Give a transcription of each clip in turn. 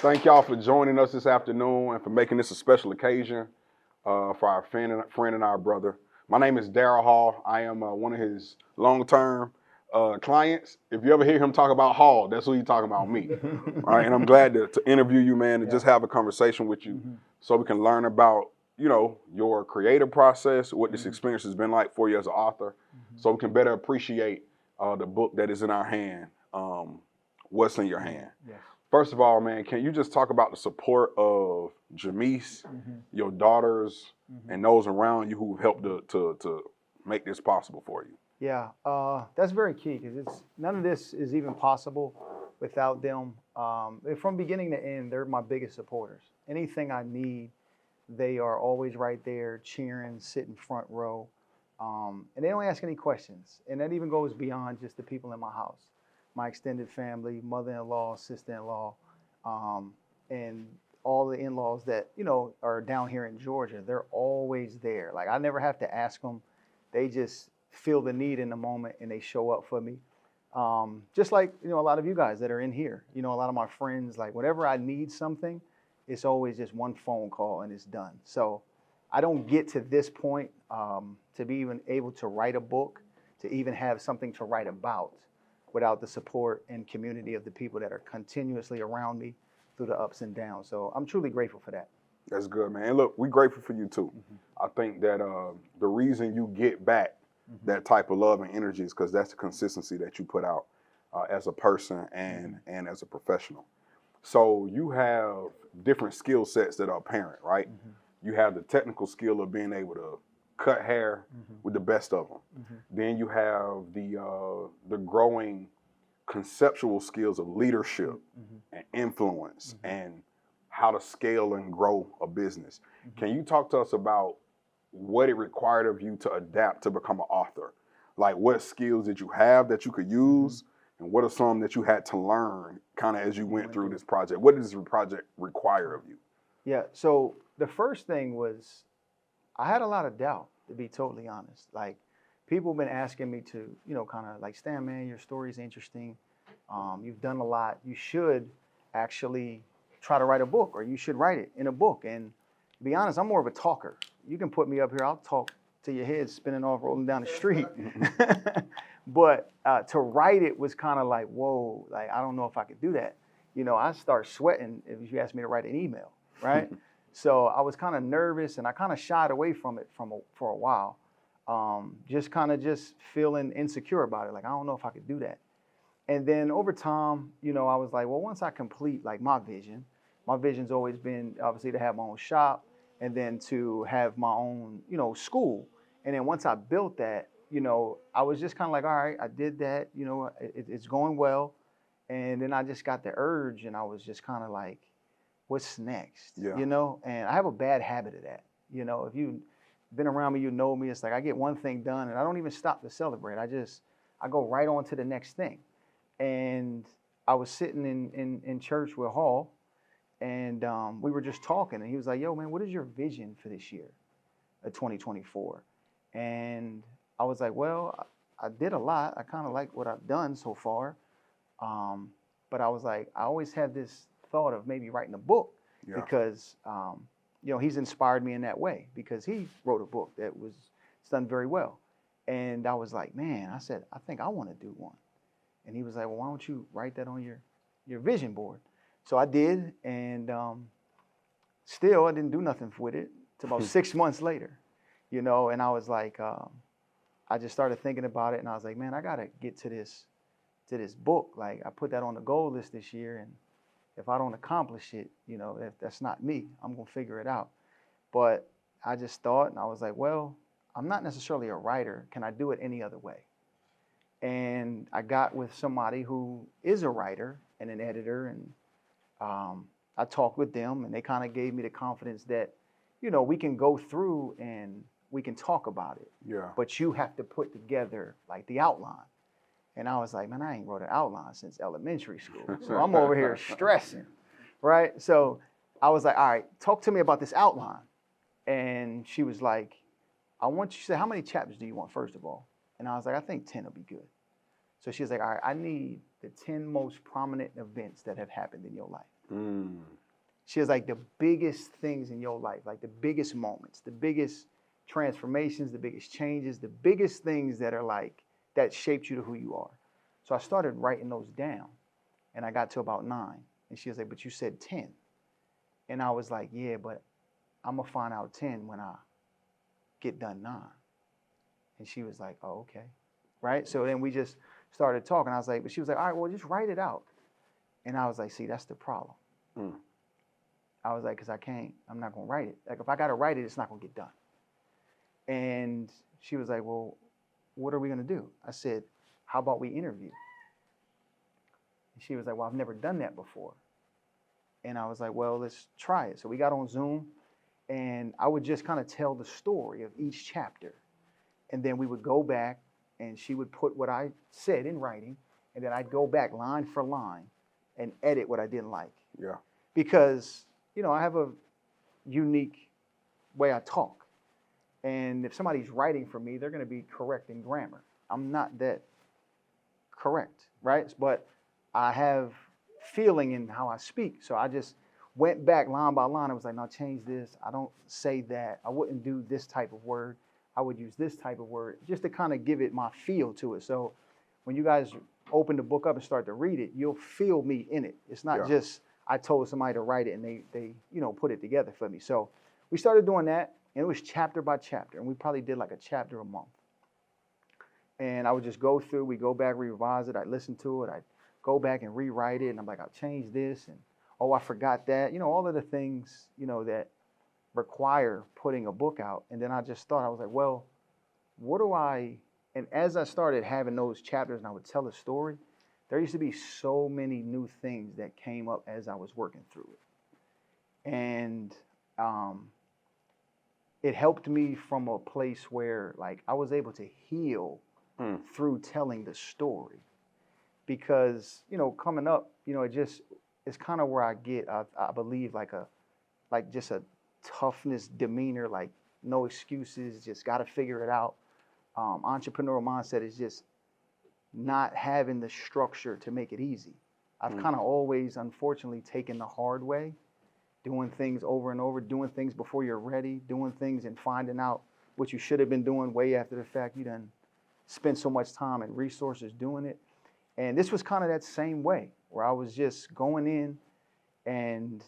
Thank y'all for joining us this afternoon and for making this a special occasion for our friend and our brother. My name is Daryl Hall. I am one of his long-term clients. If you ever hear him talk about Hall, that's who he's talking about, me. All right, and I'm glad to interview you, man, and just have a conversation with you so we can learn about, your creative process, what this experience has been like for you as an author, so we can better appreciate the book that is in our hand. What's in your hand? Yes. First of all, man, can you just talk about the support of Jamise, your daughters, and those around you who've helped to make this possible for you? Yeah, that's very key because none of this is even possible without them. From beginning to end, they're my biggest supporters. Anything I need, they are always right there, cheering, sitting front row, and they don't ask any questions. And that even goes beyond just the people in my house, my extended family, mother-in-law, sister-in-law, and all the in-laws that are down here in Georgia. They're always there. Like I never have to ask them. They just feel the need in the moment and they show up for me. Just like, a lot of you guys that are in here, a lot of my friends, like whenever I need something, it's always just one phone call and it's done. So I don't get to this point to be even able to write a book, to even have something to write about without the support and community of the people that are continuously around me through the ups and downs. So I'm truly grateful for that. That's good, man. And look, we're grateful for you too. I think that the reason you get back that type of love and energy is because that's the consistency that you put out as a person and as a professional. So you have different skill sets that are apparent, right? You have the technical skill of being able to cut hair with the best of them. Then you have the growing conceptual skills of leadership and influence and how to scale and grow a business. Can you talk to us about what it required of you to adapt to become an author? Like what skills did you have that you could use and what are some that you had to learn kind of as you went through this project? What does the project require of you? Yeah, so the first thing was I had a lot of doubt, to be totally honest. Like people have been asking me to, kind of like, Stan, man, your story's interesting. You've done a lot. You should actually try to write a book or you should write it in a book. And to be honest, I'm more of a talker. You can put me up here, I'll talk till your head's spinning off rolling down the street. But to write it was kind of like, whoa, like, I don't know if I could do that. I start sweating if you ask me to write an email, right? So I was kind of nervous and I kind of shied away from it for a while. Just feeling insecure about it. Like, I don't know if I could do that. And then over time, I was like, well, once I complete like my vision's always been obviously to have my own shop and then to have my own, school. And then once I built that, I was just kind of like, all right, I did that, it's going well. And then I just got the urge and I was just kind of like, what's next? Yeah. And I have a bad habit of that. If you've been around me, you know me, it's like I get one thing done and I don't even stop to celebrate. I go right on to the next thing. And I was sitting in church with Hall and we were just talking and he was like, yo, man, what is your vision for this year, 2024? And I was like, well, I did a lot. I kind of like what I've done so far. But I was like, I always had this thought of maybe writing a book because, he's inspired me in that way because he wrote a book that was done very well. And I was like, man, I said, I think I want to do one. And he was like, well, why don't you write that on your vision board? So I did. And still, I didn't do nothing with it until about 6 months later, and I was like, I just started thinking about it. And I was like, man, I got to get to this book. Like I put that on the goal list this year. And if I don't accomplish it, if that's not me, I'm going to figure it out. But I just thought, and I was like, well, I'm not necessarily a writer. Can I do it any other way? And I got with somebody who is a writer and an editor. And I talked with them and they kind of gave me the confidence that, we can go through and we can talk about it. Yeah. But you have to put together like the outline. And I was like, man, I ain't wrote an outline since elementary school. So I'm over here stressing, right? So I was like, all right, talk to me about this outline. And she was like, she said, how many chapters do you want, first of all? And I was like, I think 10 will be good. So she was like, all right, I need the 10 most prominent events that have happened in your life. Mm. She was like, the biggest things in your life, like the biggest moments, the biggest transformations, the biggest changes, the biggest things that are like, that shaped you to who you are. So I started writing those down and I got to about 9. And she was like, but you said 10. And I was like, yeah, but I'm going to find out 10 when I get done 9. And she was like, oh, okay. Right? So then we just started talking. I was like, but she was like, all right, well, just write it out. And I was like, see, that's the problem. Mm. I was like, because I'm not going to write it. Like, if I got to write it, it's not going to get done. And she was like, well, what are we going to do? I said, how about we interview? And she was like, well, I've never done that before. And I was like, well, let's try it. So we got on Zoom, and I would just kind of tell the story of each chapter. And then we would go back, and she would put what I said in writing, and then I'd go back line for line and edit what I didn't like. Yeah. Because, you know, I have a unique way I talk. And if somebody's writing for me, they're going to be correct in grammar. I'm not that correct, right? But I have feeling in how I speak. So I just went back line by line. I was like, no, change this. I don't say that. I wouldn't do this type of word. I would use this type of word just to kind of give it my feel to it. So when you guys open the book up and start to read it, you'll feel me in it. It's not just I told somebody to write it and they put it together for me. So we started doing that, and it was chapter by chapter, and we probably did like a chapter a month. And I would just go through, we go back, revise it, I'd listen to it, I'd go back and rewrite it, and I'm like, I'll change this, and oh, I forgot that. All of the things, that require putting a book out. And then I just thought, I was like, well, and as I started having those chapters and I would tell a story, there used to be so many new things that came up as I was working through it. And it helped me from a place where like I was able to heal through telling the story. Because, coming up, it's kind of where I get, I believe, like just a toughness demeanor, like no excuses, just got to figure it out. Entrepreneurial mindset is just not having the structure to make it easy. I've kind of always, unfortunately, taken the hard way, doing things over and over, doing things before you're ready, doing things and finding out what you should have been doing way after the fact. You done spent so much time and resources doing it. And this was kind of that same way, where I was just going in and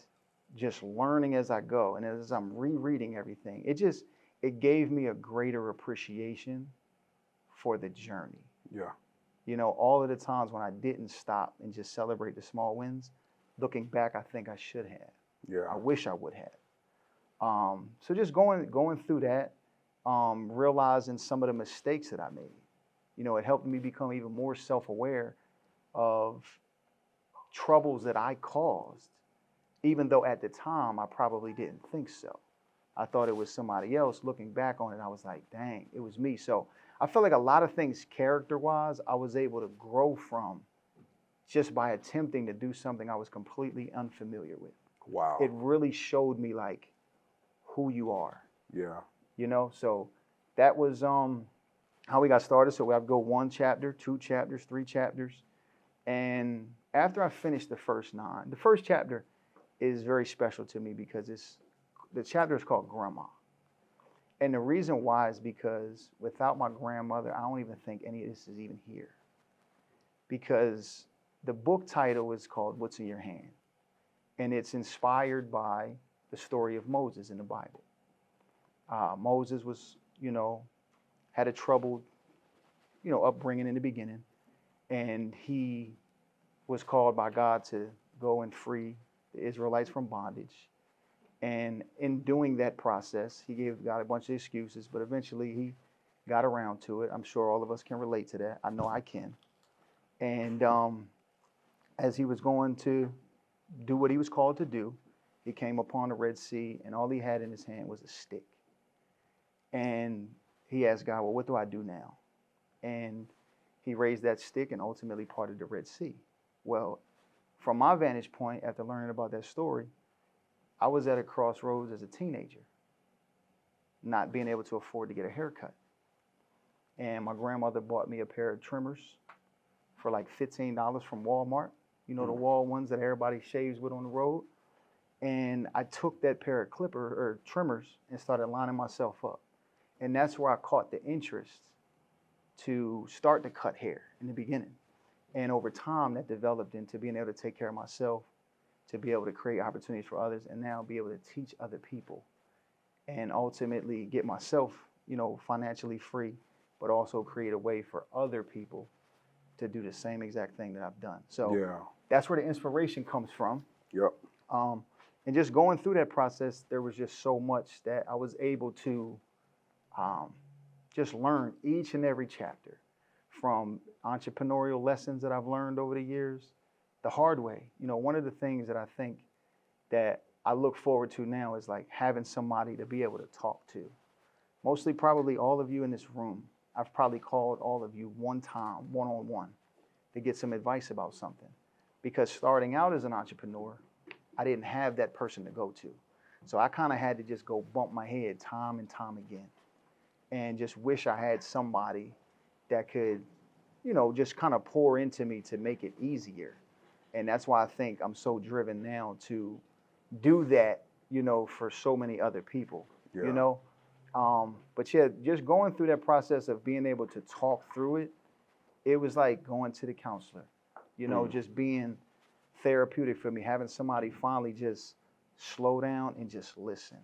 just learning as I go. And as I'm rereading everything, it gave me a greater appreciation for the journey. Yeah. All of the times when I didn't stop and just celebrate the small wins, looking back, I think I should have. Yeah. I wish I would have. So just going through that, realizing some of the mistakes that I made. It helped me become even more self-aware of troubles that I caused, even though at the time I probably didn't think so. I thought it was somebody else. Looking back on it, I was like, dang, it was me. So I feel like a lot of things character-wise, I was able to grow from just by attempting to do something I was completely unfamiliar with. Wow. It really showed me like who you are. Yeah. So that was how we got started. So we have to go 1 chapter, 2 chapters, 3 chapters. And after I finished the first 9, the first chapter is very special to me because the chapter is called Grandma. And the reason why is because without my grandmother, I don't even think any of this is even here. Because the book title is called What's in Your Hand? And it's inspired by the story of Moses in the Bible. Moses was, had a troubled, upbringing in the beginning. And he was called by God to go and free the Israelites from bondage. And in doing that process, he gave God a bunch of excuses, but eventually he got around to it. I'm sure all of us can relate to that. I know I can. And as he was going to do what he was called to do, he came upon the Red Sea, and all he had in his hand was a stick. And he asked God, well, what do I do now? And he raised that stick and ultimately parted the Red Sea. Well, from my vantage point, after learning about that story, I was at a crossroads as a teenager, not being able to afford to get a haircut. And my grandmother bought me a pair of trimmers for like $15 from Walmart. you know, the wall ones that everybody shaves with on the road. And I took that pair of trimmers and started lining myself up. And that's where I caught the interest to start to cut hair in the beginning. And over time, that developed into being able to take care of myself, to be able to create opportunities for others, and now be able to teach other people, and ultimately get myself, you know, financially free, but also create a way for other people to do the same exact thing that I've done. So Yeah. that's where the inspiration comes from. Yep. And just going through that process, there was just so much that I was able to just learn each and every chapter, from entrepreneurial lessons that I've learned over the years, the hard way. You know, one of the things that I think that I look forward to now is like having somebody to be able to talk to. Mostly probably all of you in this room, I've probably called all of you one time, one-on-one, to get some advice about something. Because starting out as an entrepreneur, I didn't have that person to go to. So I kind of had to just go bump my head time and time again, and just wish I had somebody that could, you know, just kind of pour into me to make it easier. And that's why I think I'm so driven now to do that, you know, for so many other people, Yeah. you know. But yeah, just going through that process of being able to talk through it, it was like going to the counselor, you know, just being therapeutic for me, having somebody finally just slow down and just listen.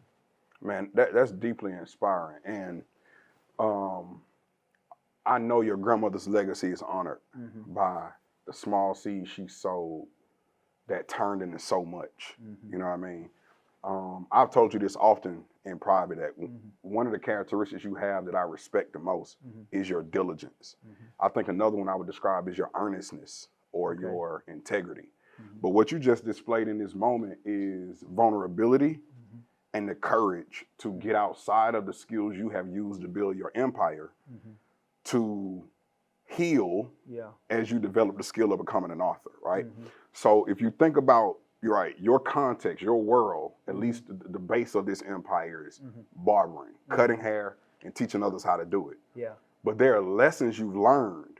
Man, that's deeply inspiring. And I know your grandmother's legacy is honored by the small seed she sowed that turned into so much. You know what I mean? I've told you this often in private, that one of the characteristics you have that I respect the most is your diligence. I think another one I would describe is your earnestness or your integrity. But what you just displayed in this moment is vulnerability and the courage to get outside of the skills you have used to build your empire to heal as you develop the skill of becoming an author, right? So if you think about, you're right, your context, your world, at least the base of this empire is barbering, cutting hair, and teaching others how to do it. Yeah. But there are lessons you've learned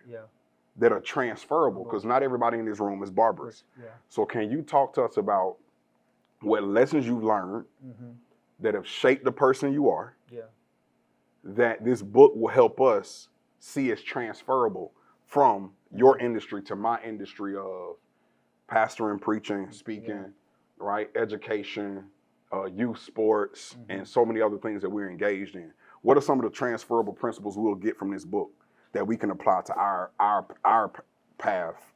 that are transferable, because not everybody in this room is barbarous. So can you talk to us about what lessons you've learned that have shaped the person you are, that this book will help us see as transferable from your industry to my industry of pastoring, preaching, speaking, right? Education, youth sports, and so many other things that we're engaged in. What are some of the transferable principles we'll get from this book that we can apply to our path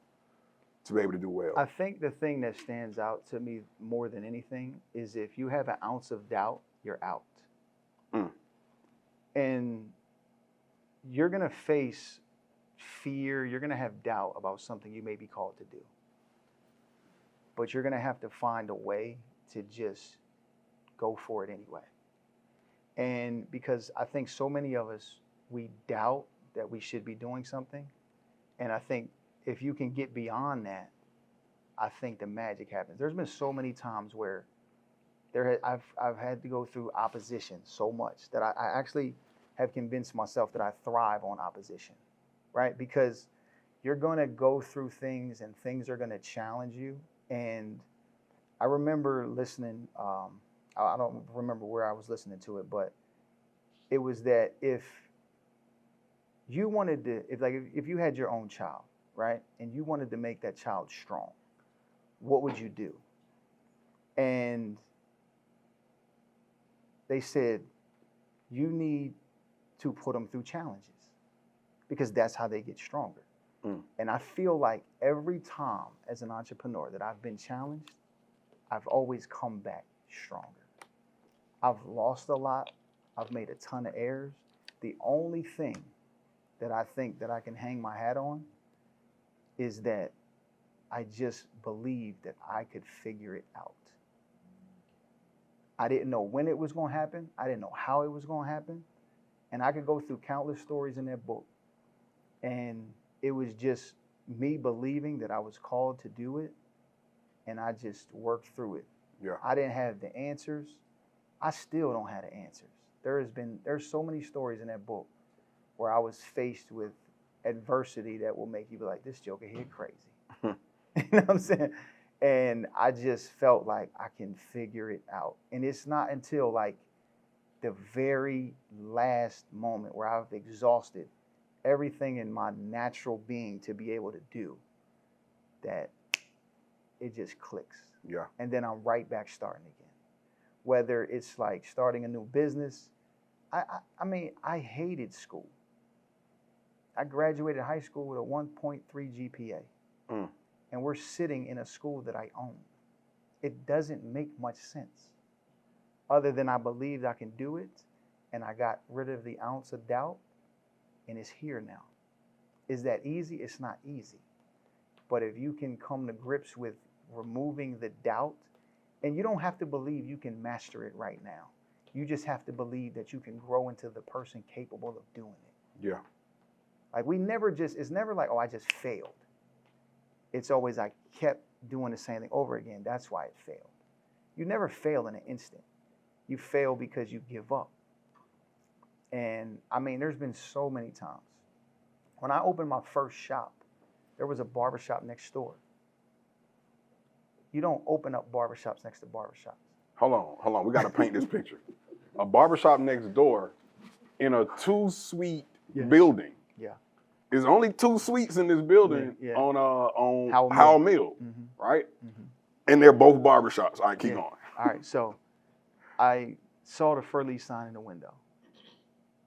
to be able to do well? I think the thing that stands out to me more than anything is if you have an ounce of doubt, you're out. And you're going to face fear, you're going to have doubt about something you may be called to do. But you're going to have to find a way to just go for it anyway. And because I think so many of us, we doubt that we should be doing something. And I think if you can get beyond that, I think the magic happens. There's been so many times where I've had to go through opposition so much that I actually have convinced myself that I thrive on opposition, right? Because you're going to go through things and things are going to challenge you. And I remember listening, I don't remember where I was listening to it, but it was that if you wanted to, if you had your own child, right, and you wanted to make that child strong, what would you do? And they said, you need to put them through challenges because that's how they get stronger. And I feel like every time as an entrepreneur that I've been challenged, I've always come back stronger. I've lost a lot. I've made a ton of errors. The only thing that I think that I can hang my hat on is that I just believed that I could figure it out. I didn't know when it was going to happen. I didn't know how it was going to happen. And I could go through countless stories in that book. And it was just me believing that I was called to do it. And I just worked through it. Yeah. I didn't have the answers. I still don't have the answers. There's so many stories in that book where I was faced with adversity that will make you be like, this joker here crazy. You know what I'm saying? And I just felt like I can figure it out. And it's not until like the very last moment where I've exhausted everything in my natural being to be able to do that it just clicks. Yeah. And then I'm right back starting again. Whether it's like starting a new business, I mean, I hated school. I graduated high school with a 1.3 GPA. Mm. And we're sitting in a school that I own. It doesn't make much sense. Other than I believed I can do it, and I got rid of the ounce of doubt, and it's here now. Is that easy? It's not easy. But if you can come to grips with removing the doubt, and you don't have to believe you can master it right now. You just have to believe that you can grow into the person capable of doing it. Yeah. Like it's never like, oh, I just failed. It's always I kept doing the same thing over again. That's why it failed. You never fail in an instant. You fail because you give up. And I mean, there's been so many times. When I opened my first shop, there was a barbershop next door. You don't open up barbershops next to barbershops. Hold on. We got to paint this picture. A barbershop next door in a 2-suite building. Yeah. There's only 2 suites in this building on Howell Mill, right? Mm-hmm. And they're both barbershops. All right, keep going. All right, so I saw the Fur-Lee sign in the window.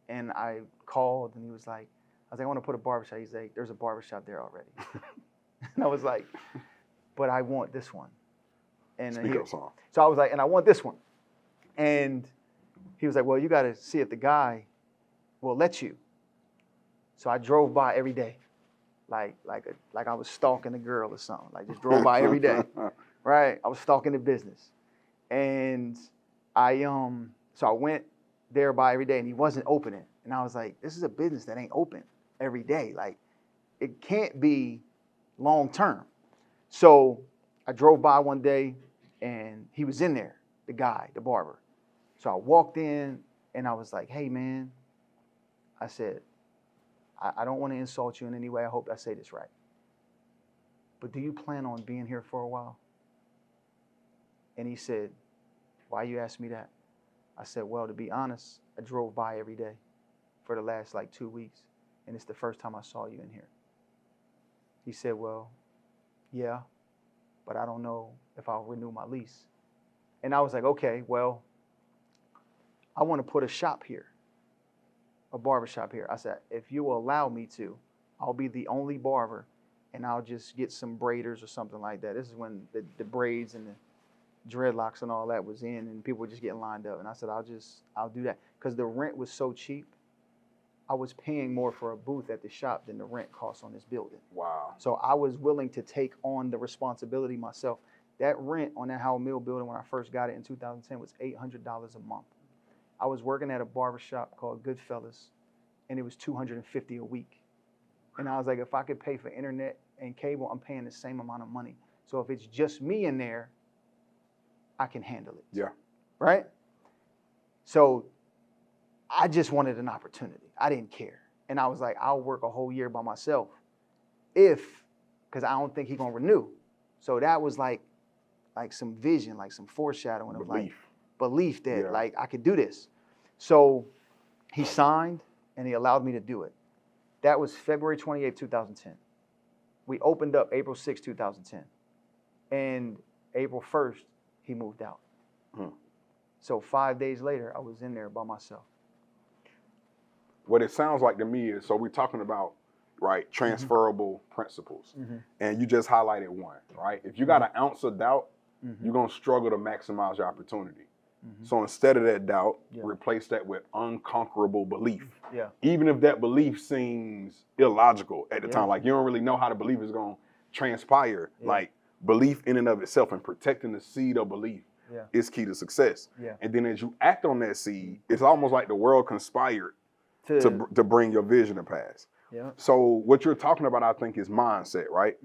And I called, and he was like, I want to put a barbershop. He's like, there's a barbershop there already. And I was like, but I want this one. And So I was like, and I want this one. And he was like, well, you got to see if the guy will let you. So I drove by every day, like I was stalking a girl or something. Like just drove by every day, right? I was stalking the business, and so I went there by every day, and he wasn't opening. And I was like, this is a business that ain't open every day. Like it can't be long term. So I drove by one day, and he was in there, the guy, the barber. So I walked in, and I was like, hey man, I said, I don't want to insult you in any way. I hope I say this right. But do you plan on being here for a while? And he said, why you ask me that? I said, well, to be honest, I drove by every day for the last like 2 weeks, and it's the first time I saw you in here. He said, well, yeah, but I don't know if I'll renew my lease. And I was like, okay, well, I want to put a shop here. A barbershop here. I said, if you will allow me to, I'll be the only barber, and I'll just get some braiders or something like that. This is when the braids and the dreadlocks and all that was in, and people were just getting lined up. And I said, I'll do that. Because the rent was so cheap, I was paying more for a booth at the shop than the rent costs on this building. Wow. So I was willing to take on the responsibility myself. That rent on that Howell Mill building when I first got it in 2010 was $800 a month. I was working at a barbershop called Goodfellas, and it was $250 a week. And I was like, if I could pay for internet and cable, I'm paying the same amount of money. So if it's just me in there, I can handle it. Yeah. Right? So I just wanted an opportunity. I didn't care. And I was like, I'll work a whole year by myself because I don't think he's going to renew. So that was like some vision, like some foreshadowing of like belief that like I could do this. So he signed and he allowed me to do it. That was February 28, 2010. We opened up April 6, 2010. And April 1st, he moved out. So 5 days later, I was in there by myself. What it sounds like to me is, so we're talking about, right, transferable principles. And you just highlighted one, right? If you got an ounce of doubt, you're going to struggle to maximize your opportunity. So instead of that doubt, replace that with unconquerable belief. Yeah. Even if that belief seems illogical at the time, like you don't really know how the belief is going to transpire, like belief in and of itself and protecting the seed of belief is key to success. And then as you act on that seed, it's almost like the world conspired to bring your vision to pass. So what you're talking about, I think, is mindset, right?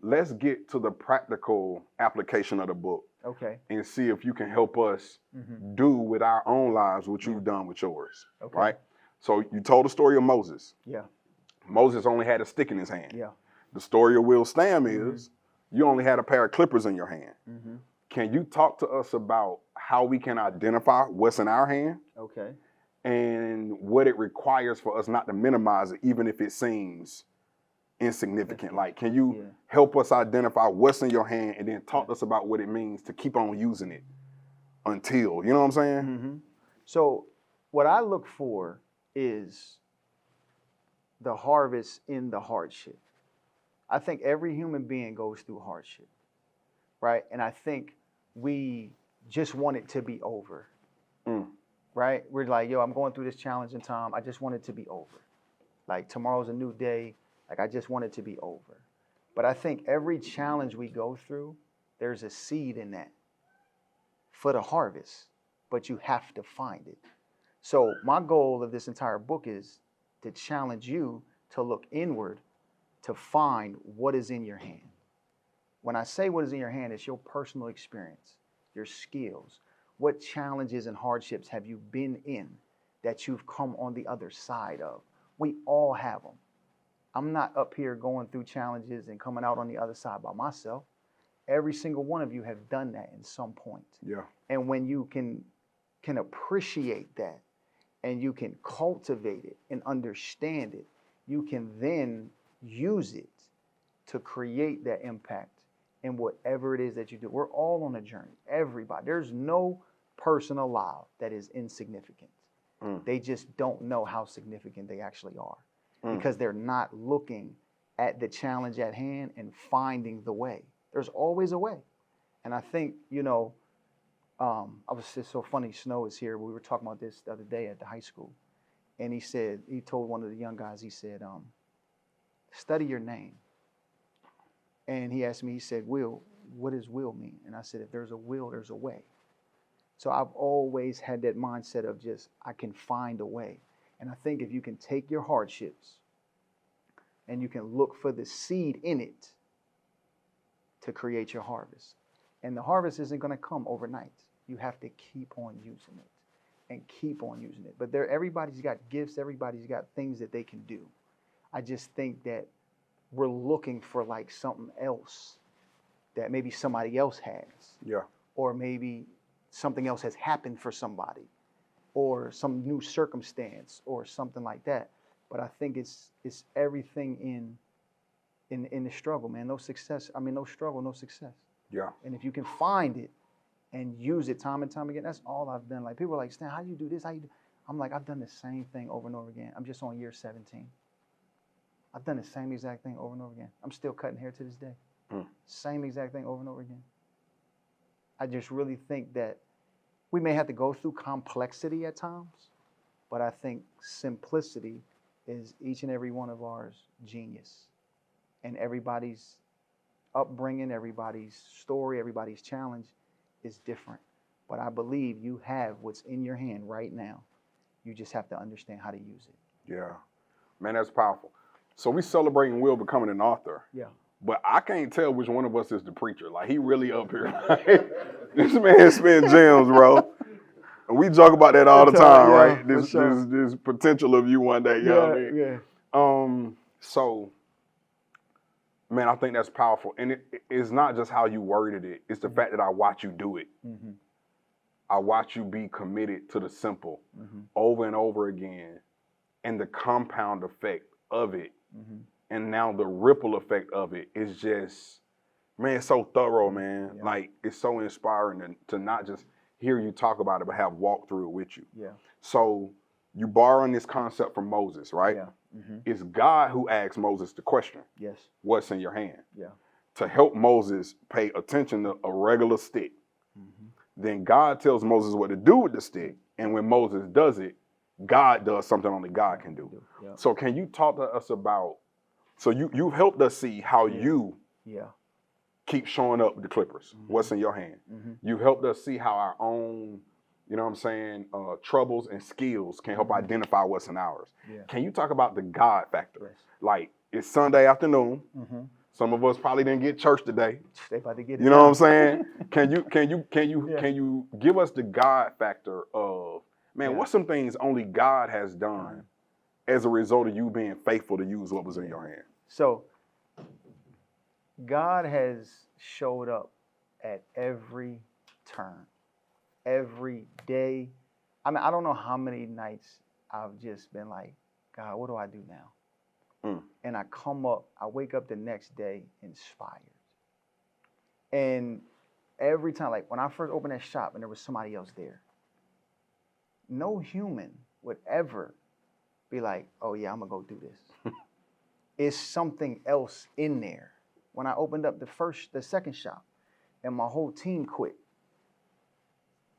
Let's get to the practical application of the book. Okay. And see if you can help us do with our own lives what you've done with yours, right? So you told the story of Moses. Yeah. Moses only had a stick in his hand. Yeah. The story of Will Stam is you only had a pair of clippers in your hand. Can you talk to us about how we can identify what's in our hand Okay. and what it requires for us not to minimize it, even if it seems insignificant? Like, can you help us identify what's in your hand and then talk to us about what it means to keep on using it until, you know what I'm saying? So what I look for is the harvest in the hardship. I think every human being goes through hardship, right? And I think we just want it to be over, right? We're like, yo, I'm going through this challenging time. I just want it to be over. Like tomorrow's a new day. Like I just want it to be over. But I think every challenge we go through, there's a seed in that for the harvest, but you have to find it. So my goal of this entire book is to challenge you to look inward to find what is in your hand. When I say what is in your hand, it's your personal experience, your skills. What challenges and hardships have you been in that you've come on the other side of? We all have them. I'm not up here going through challenges and coming out on the other side by myself. Every single one of you have done that in some point. Yeah. And when you can appreciate that and you can cultivate it and understand it, you can then use it to create that impact in whatever it is that you do. We're all on a journey, everybody. There's no person alive that is insignificant. They just don't know how significant they actually are because they're not looking at the challenge at hand and finding the way. There's always a way. And I think, it's so funny, Snow is here. We were talking about this the other day at the high school. And he told one of the young guys, he said, study your name. And he asked me, he said, Will, what does will mean? And I said, if there's a will, there's a way. So I've always had that mindset of just, I can find a way. And I think if you can take your hardships and you can look for the seed in it to create your harvest. And the harvest isn't going to come overnight. You have to keep on using it and keep on using it. But everybody's got gifts. Everybody's got things that they can do. I just think that we're looking for like something else that maybe somebody else has. Yeah. Or maybe something else has happened for somebody or some new circumstance or something like that. But I think it's everything in the struggle, man. No struggle, no success. Yeah. And if you can find it and use it time and time again, that's all I've done. Like people are like, Stan, how do you do this? I'm like, I've done the same thing over and over again. I'm just on year 17. I've done the same exact thing over and over again. I'm still cutting hair to this day. Same exact thing over and over again. I just really think that we may have to go through complexity at times, but I think simplicity is each and every one of ours genius. And everybody's upbringing, everybody's story, everybody's challenge is different. But I believe you have what's in your hand right now. You just have to understand how to use it. Yeah. Man, that's powerful. So we celebrating Will becoming an author. Yeah. But I can't tell which one of us is the preacher. Like, he really up here. This man spins gems, bro. And we joke about that all the time, right? This potential of you one day, you know what I mean? So, man, I think that's powerful. And it's not just how you worded it. It's the fact that I watch you do it. I watch you be committed to the simple over and over again. And the compound effect of it. And now the ripple effect of it is just, man, it's so thorough, man. Yeah. Like, it's so inspiring to not just hear you talk about it, but have walked through it with you. Yeah. So you borrowing this concept from Moses, right? Yeah. It's God who asked Moses the question. Yes. What's in your hand? Yeah. To help Moses pay attention to a regular stick. Then God tells Moses what to do with the stick. And when Moses does it, God does something only God can do. Yeah. So can you talk to us about, so you've helped us see how you keep showing up with the Clippers, what's in your hand. You've helped us see how our own, you know what I'm saying, troubles and skills can help identify what's in ours. Yeah. Can you talk about the God factor? Yes. Like, it's Sunday afternoon. Some of us probably didn't get church today. They about to get it. You know what I'm saying? Can you give us the God factor of, man, what's some things only God has done as a result of you being faithful to use what was in your hand? So God has showed up at every turn, every day. I mean, I don't know how many nights I've just been like, God, what do I do now? And I wake up the next day inspired. And every time, like when I first opened that shop and there was somebody else there, no human would ever be like, oh yeah, I'm gonna go do this. It's something else in there. When I opened up the second shop and my whole team quit.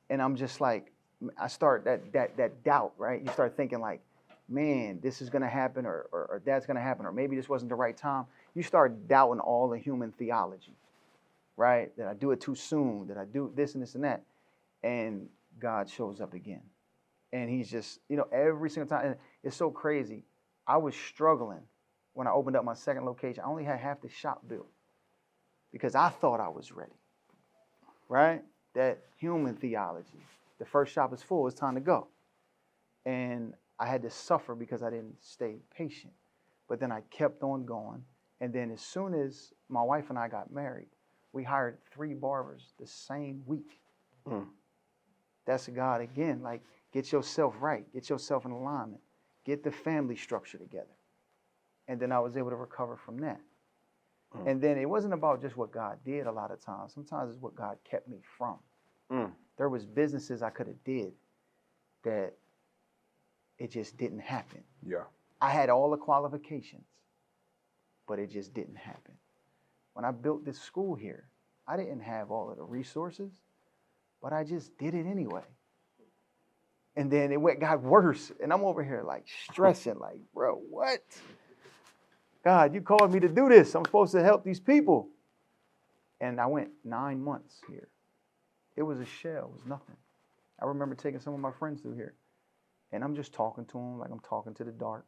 And I'm just like, I start that doubt, right? You start thinking like, man, this is gonna happen or that's gonna happen, or maybe this wasn't the right time. You start doubting all the human theology, right? Did I do it too soon? Did I do this and this and that? And God shows up again. And he's just, every single time. And it's so crazy. I was struggling when I opened up my second location. I only had half the shop built because I thought I was ready, right? That human theology. The first shop is full. It's time to go. And I had to suffer because I didn't stay patient. But then I kept on going. And then as soon as my wife and I got married, we hired 3 barbers the same week. That's God again. Like, get yourself right. Get yourself in alignment. Get the family structure together. And then I was able to recover from that. And then it wasn't about just what God did a lot of times. Sometimes it's what God kept me from. There was businesses I could have did that it just didn't happen. Yeah. I had all the qualifications, but it just didn't happen. When I built this school here, I didn't have all of the resources, but I just did it anyway. And then it got worse. And I'm over here like stressing, like, bro, what? God, you called me to do this. I'm supposed to help these people. And I went 9 months here. It was a shell. It was nothing. I remember taking some of my friends through here. And I'm just talking to them like I'm talking to the dark.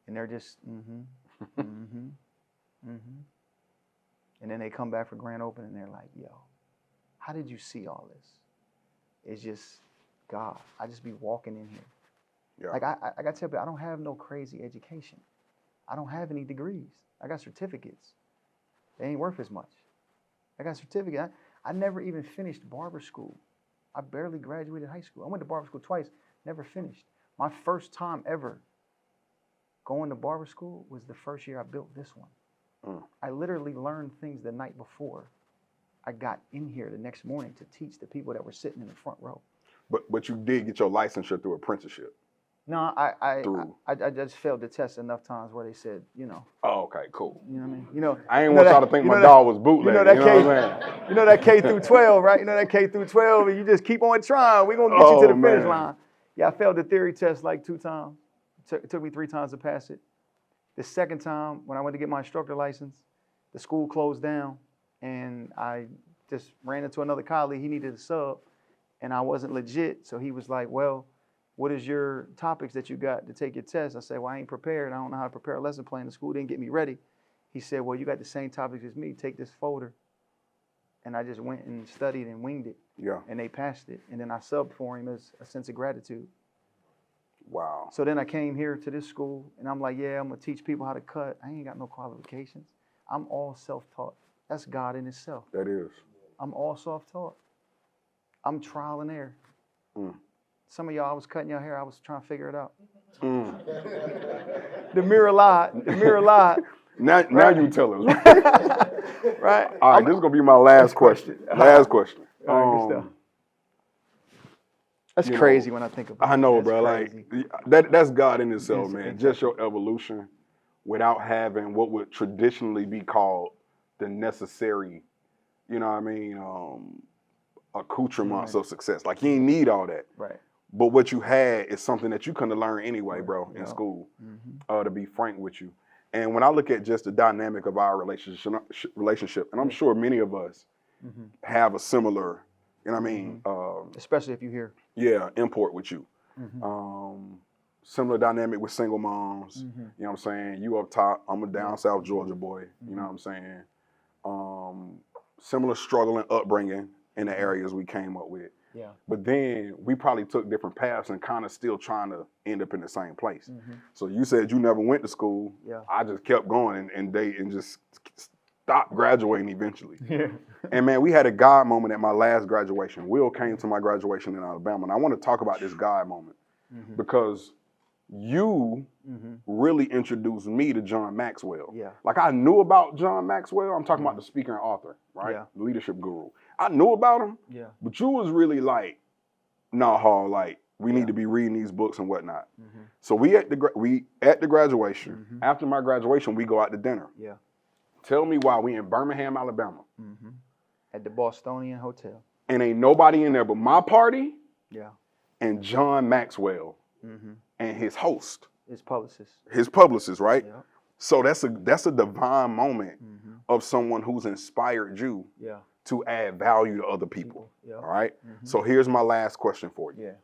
And they're just, And then they come back for grand opening and they're like, yo, how did you see all this? It's just God. I just be walking in here. Yeah. Like I got to tell you, I don't have no crazy education. I don't have any degrees. I got certificates. They ain't worth as much. I got certificates. I never even finished barber school. I barely graduated high school. I went to barber school twice, never finished. My first time ever going to barber school was the first year I built this one. I literally learned things the night before I got in here the next morning to teach the people that were sitting in the front row. But you did get your licensure through apprenticeship. No, I just failed the test enough times where they said, Oh, okay, cool. You know what I mean? I ain't want y'all to think my dog was bootlegging. You know that K through 12, right? You know that K through 12, and you just keep on trying. We're gonna get you to the finish line. Yeah, I failed the theory test like 2 times. It took me 3 times to pass it. The second time, when I went to get my instructor license, the school closed down, and I just ran into another colleague. He needed a sub, and I wasn't legit. So he was like, well, what is your topics that you got to take your test? I said, well, I ain't prepared. I don't know how to prepare a lesson plan. The school didn't get me ready. He said, well, you got the same topics as me. Take this folder. And I just went and studied and winged it. Yeah. And they passed it. And then I subbed for him as a sense of gratitude. Wow. So then I came here to this school, and I'm like, yeah, I'm going to teach people how to cut. I ain't got no qualifications. I'm all self-taught. That's God in itself. That is. I'm all self-taught. I'm trial and error. Some of y'all, I was cutting your hair. I was trying to figure it out. The mirror lied. The mirror lied. Now you tell us. Right? Right? All right, this is going to be my last question. Last question. All right, good stuff. That's crazy when I think about it. I know, That's bro. crazy. Like that's God in itself, Yes, man. exactly. Just your evolution without having what would traditionally be called the necessary, you know what I mean, accoutrements of success. Like you ain't need all that. Right. But what you had is something that you couldn't have learned anyway, bro, in Yeah. school, to be frank with you. And when I look at just the dynamic of our relationship, and I'm sure many of us have a similar, you know what I mean, Especially if you hear. import with you. Similar dynamic with single moms. You know what I'm saying? You up top, I'm a down south Georgia boy. You know what I'm saying? Similar struggle and upbringing in the areas we came up with. Yeah. But then we probably took different paths and kind of still trying to end up in the same place. So you said you never went to school. Yeah. I just kept going and just stop graduating eventually. Yeah. And man, we had a God moment at my last graduation. Will came to my graduation in Alabama, and I want to talk about this God moment because you really introduced me to John Maxwell. Yeah. Like I knew about John Maxwell. I'm talking about the speaker and author, right? Yeah. Leadership guru. I knew about him, Yeah. but you was really like, nah, Hall, like we need to be reading these books and whatnot. So we at the graduation. After my graduation, we go out to dinner. Yeah. Tell me why we in Birmingham, Alabama, At the Bostonian Hotel. and ain't nobody in there but my party Yeah. and John Maxwell and his host, His publicist. his publicist, right? Yeah. So that's a divine moment of someone who's inspired you Yeah. to add value to other people. Yeah. All right. So here's my last question for you. Yeah.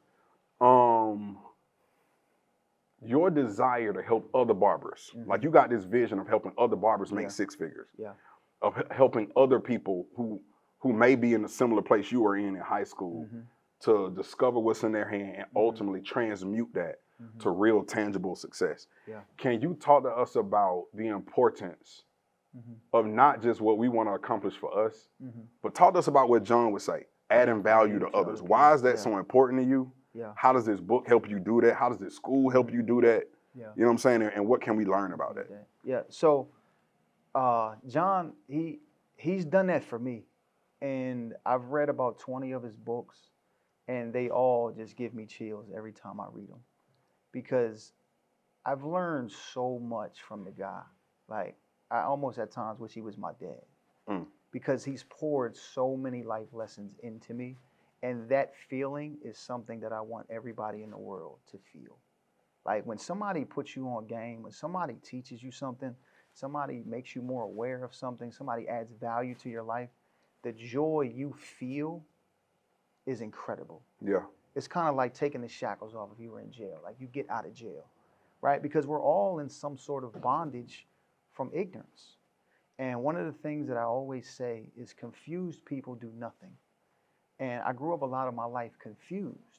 Your desire to help other barbers, like you got this vision of helping other barbers make six figures, of helping other people who may be in a similar place you were in high school to discover what's in their hand and ultimately transmute that to real tangible success. Yeah. Can you talk to us about the importance of not just what we want to accomplish for us, but talk to us about what John would say, adding value to others. Why is that so important to you? Yeah. How does this book help you do that? How does this school help you do that? Yeah. You know what I'm saying? And what can we learn about that? Yeah. So, John, he's done that for me, and I've read about 20 of his books, and they all just give me chills every time I read them, because I've learned so much from the guy. Like I almost at times wish he was my dad, because he's poured so many life lessons into me. And that feeling is something that I want everybody in the world to feel. Like when somebody puts you on game, when somebody teaches you something, somebody makes you more aware of something, somebody adds value to your life, the joy you feel is incredible. Yeah. It's kind of like taking the shackles off if you were in jail. Like you get out of jail, right? Because we're all in some sort of bondage from ignorance. And one of the things that I always say is confused people do nothing. And I grew up a lot of my life confused,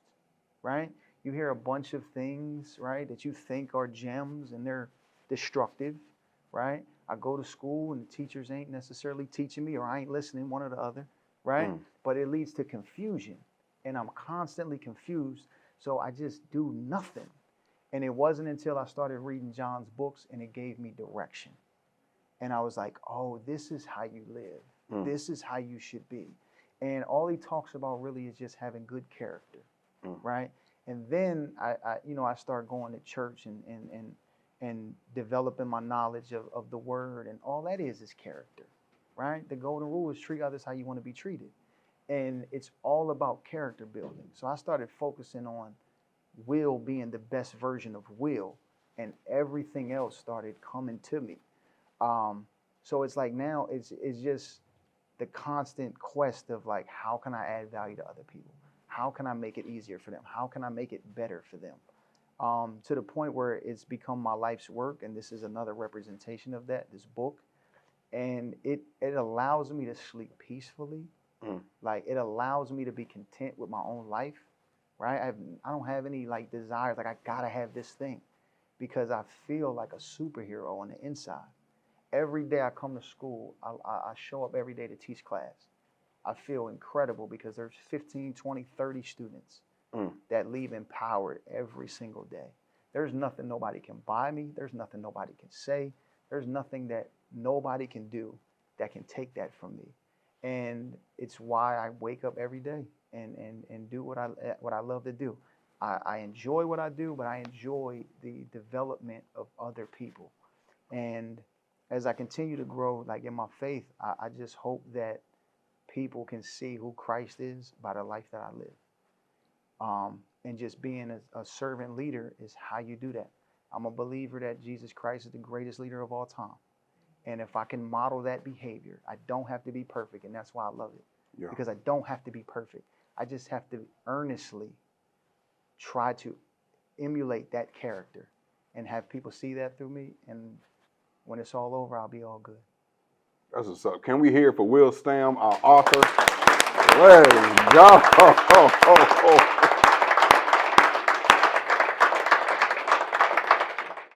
right? You hear a bunch of things, right, that you think are gems and they're destructive, right? I go to school and the teachers ain't necessarily teaching me, or I ain't listening, one or the other, right? But it leads to confusion, and I'm constantly confused, so I just do nothing. And it wasn't until I started reading John's books and it gave me direction. And I was like, oh, this is how you live. This is how you should be. And all he talks about really is just having good character, right? And then I start going to church and developing my knowledge of the word, and all that is character, right? The golden rule is treat others how you want to be treated. And it's all about character building. So I started focusing on Will being the best version of Will, and everything else started coming to me. So it's like now it's just the constant quest of like, how can I add value to other people? How can I make it easier for them? How can I make it better for them? To the point where it's become my life's work, and this is another representation of that, this book. And it allows me to sleep peacefully. Like it allows me to be content with my own life, right? I don't have any like desires, like I gotta have this thing, because I feel like a superhero on the inside. Every day I come to school, I show up every day to teach class. I feel incredible because there's 15, 20, 30 students that leave empowered every single day. There's nothing nobody can buy me. There's nothing nobody can say. There's nothing that nobody can do that can take that from me. And it's why I wake up every day and do what I love to do. I enjoy what I do, but I enjoy the development of other people. And as I continue to grow, like in my faith, I just hope that people can see who Christ is by the life that I live. And just being a servant leader is how you do that. I'm a believer that Jesus Christ is the greatest leader of all time. And if I can model that behavior, I don't have to be perfect, and that's why I love it. Because I don't have to be perfect. I just have to earnestly try to emulate that character and have people see that through me, and when it's all over, I'll be all good. That's what's up. Can we hear it for Will Stam, our author? Let's go.